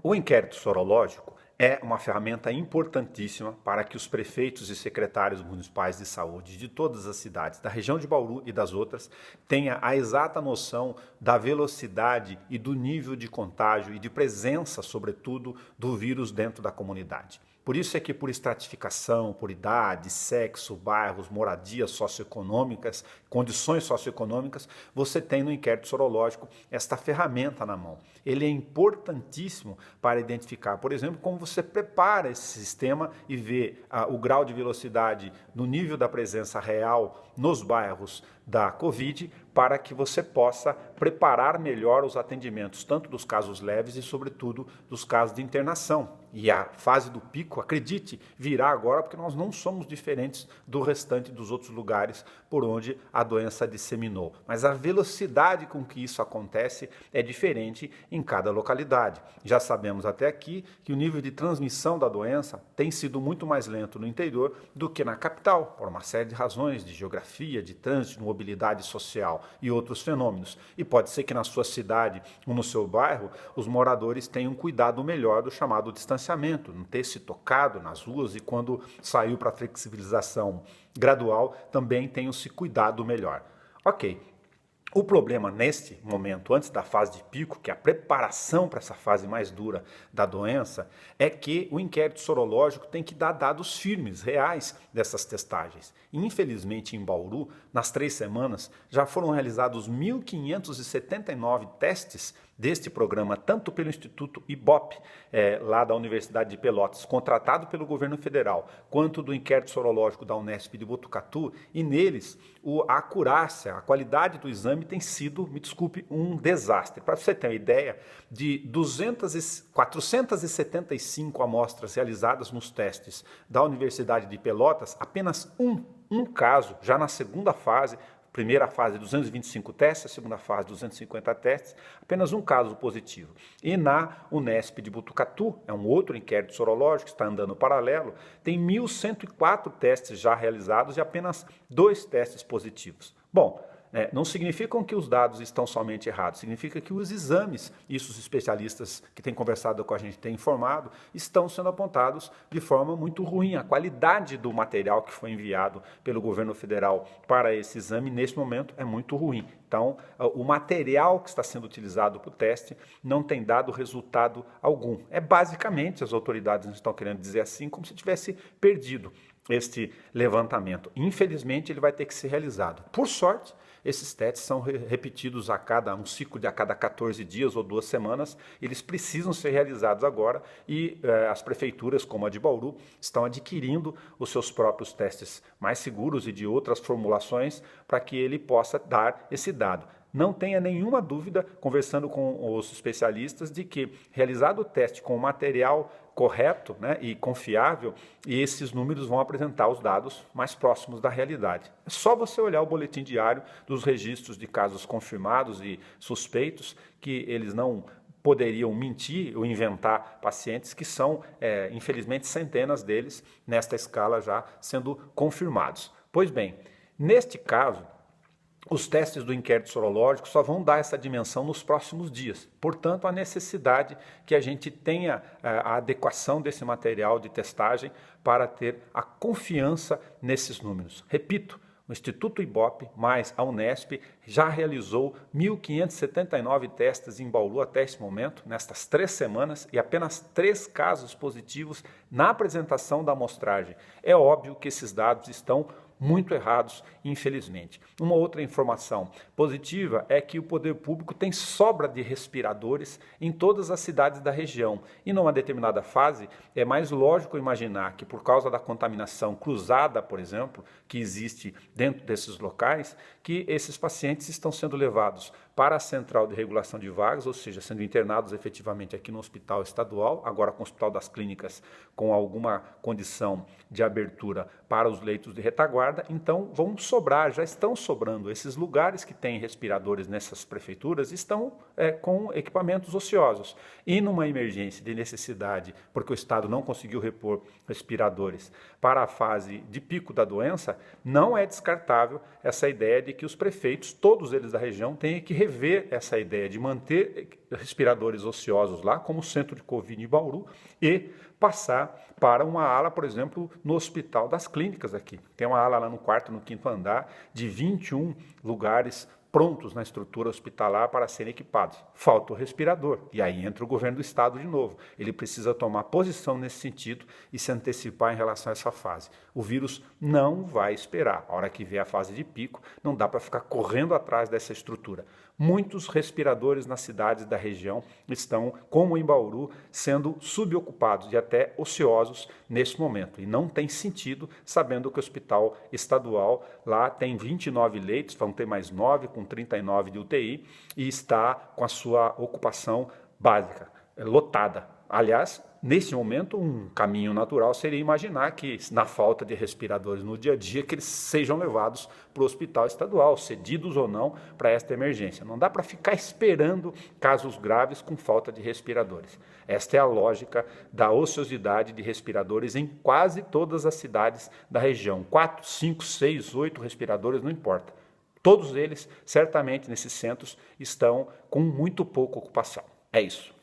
O inquérito sorológico é uma ferramenta importantíssima para que os prefeitos e secretários municipais de saúde de todas as cidades, da região de Bauru e das outras, tenham a exata noção da velocidade e do nível de contágio e de presença, sobretudo, do vírus dentro da comunidade. Por isso é que por estratificação, por idade, sexo, bairros, moradias socioeconômicas, condições socioeconômicas, você tem no inquérito sorológico esta ferramenta na mão. Ele é importantíssimo para identificar, por exemplo, como você prepara esse sistema e vê o grau de velocidade no nível da presença real nos bairros da Covid, para que você possa preparar melhor os atendimentos, tanto dos casos leves e, sobretudo, dos casos de internação. E a fase do pico, acredite, virá agora, porque nós não somos diferentes do restante dos outros lugares por onde a doença disseminou. Mas a velocidade com que isso acontece é diferente em cada localidade. Já sabemos até aqui que o nível de transmissão da doença tem sido muito mais lento no interior do que na capital, por uma série de razões de geografia, de trânsito, de mobilidade social e outros fenômenos. E pode ser que na sua cidade ou no seu bairro os moradores tenham cuidado melhor do chamado distanciamento, não ter se tocado nas ruas e quando saiu para a flexibilização gradual também tenham se cuidado melhor. Ok. O problema neste momento, antes da fase de pico, que é a preparação para essa fase mais dura da doença, é que o inquérito sorológico tem que dar dados firmes, reais dessas testagens. E, infelizmente, em Bauru, nas 3 semanas, já foram realizados 1.579 testes deste programa, tanto pelo Instituto Ibope, lá da Universidade de Pelotas, contratado pelo governo federal, quanto do inquérito sorológico da Unesp de Botucatu, e neles a acurácia, a qualidade do exame tem sido, me desculpe, um desastre. Para você ter uma ideia, de 475 amostras realizadas nos testes da Universidade de Pelotas, apenas um caso, já na segunda fase, primeira fase 225 testes, a segunda fase 250 testes, apenas um caso positivo. E na Unesp de Botucatu, é um outro inquérito sorológico, está andando paralelo, tem 1.104 testes já realizados e apenas 2 testes positivos. Bom, não significam que os dados estão somente errados, significa que os exames, isso os especialistas que têm conversado com a gente têm informado, estão sendo apontados de forma muito ruim. A qualidade do material que foi enviado pelo governo federal para esse exame, nesse momento, é muito ruim. Então, o material que está sendo utilizado para o teste não tem dado resultado algum. É basicamente, as autoridades estão querendo dizer assim, como se tivesse perdido este levantamento. Infelizmente, ele vai ter que ser realizado. Por sorte, esses testes são repetidos a cada ciclo de a cada 14 dias ou 2 semanas. Eles precisam ser realizados agora e as prefeituras, como a de Bauru, estão adquirindo os seus próprios testes mais seguros e de outras formulações para que ele possa dar esse dado. Não tenha nenhuma dúvida, conversando com os especialistas, de que realizado o teste com o material correto, e confiável, e esses números vão apresentar os dados mais próximos da realidade. É só você olhar o boletim diário dos registros de casos confirmados e suspeitos, que eles não poderiam mentir ou inventar pacientes que são, infelizmente, centenas deles nesta escala já sendo confirmados. Pois bem, neste caso, os testes do inquérito sorológico só vão dar essa dimensão nos próximos dias. Portanto, a necessidade que a gente tenha a adequação desse material de testagem para ter a confiança nesses números. Repito, o Instituto Ibope mais a Unesp já realizou 1.579 testes em Bauru até esse momento, nestas 3 semanas, e apenas 3 casos positivos na apresentação da amostragem. É óbvio que esses dados estão muito errados, infelizmente. Uma outra informação positiva é que o poder público tem sobra de respiradores em todas as cidades da região. E numa determinada fase, é mais lógico imaginar que por causa da contaminação cruzada, por exemplo, que existe dentro desses locais, que esses pacientes estão sendo levados para a Central de Regulação de Vagas, ou seja, sendo internados efetivamente aqui no Hospital Estadual, agora com o Hospital das Clínicas com alguma condição de abertura para os leitos de retaguarda, então vão sobrar, já estão sobrando. Esses lugares que têm respiradores nessas prefeituras estão com equipamentos ociosos. E numa emergência de necessidade, porque o Estado não conseguiu repor respiradores para a fase de pico da doença, não é descartável essa ideia de que os prefeitos, todos eles da região, tenham que rever essa ideia de manter respiradores ociosos lá, como o centro de Covid em Bauru, e passar para uma ala, por exemplo, no Hospital das Clínicas aqui. Tem uma ala lá no quarto, no quinto andar, de 21 lugares prontos na estrutura hospitalar para serem equipados. Falta o respirador. E aí entra o governo do estado de novo. Ele precisa tomar posição nesse sentido e se antecipar em relação a essa fase. O vírus não vai esperar. A hora que vier a fase de pico, não dá para ficar correndo atrás dessa estrutura. Muitos respiradores nas cidades da região estão, como em Bauru, sendo subocupados e até ociosos nesse momento. E não tem sentido, sabendo que o hospital estadual lá tem 29 leitos, vão ter mais 9, com 39 de UTI, e está com a sua ocupação básica, lotada. Aliás, nesse momento, um caminho natural seria imaginar que, na falta de respiradores no dia a dia, que eles sejam levados para o hospital estadual, cedidos ou não para esta emergência. Não dá para ficar esperando casos graves com falta de respiradores. Esta é a lógica da ociosidade de respiradores em quase todas as cidades da região. 4, 5, 6, 8 respiradores, não importa. Todos eles, certamente, nesses centros, estão com muito pouca ocupação. É isso.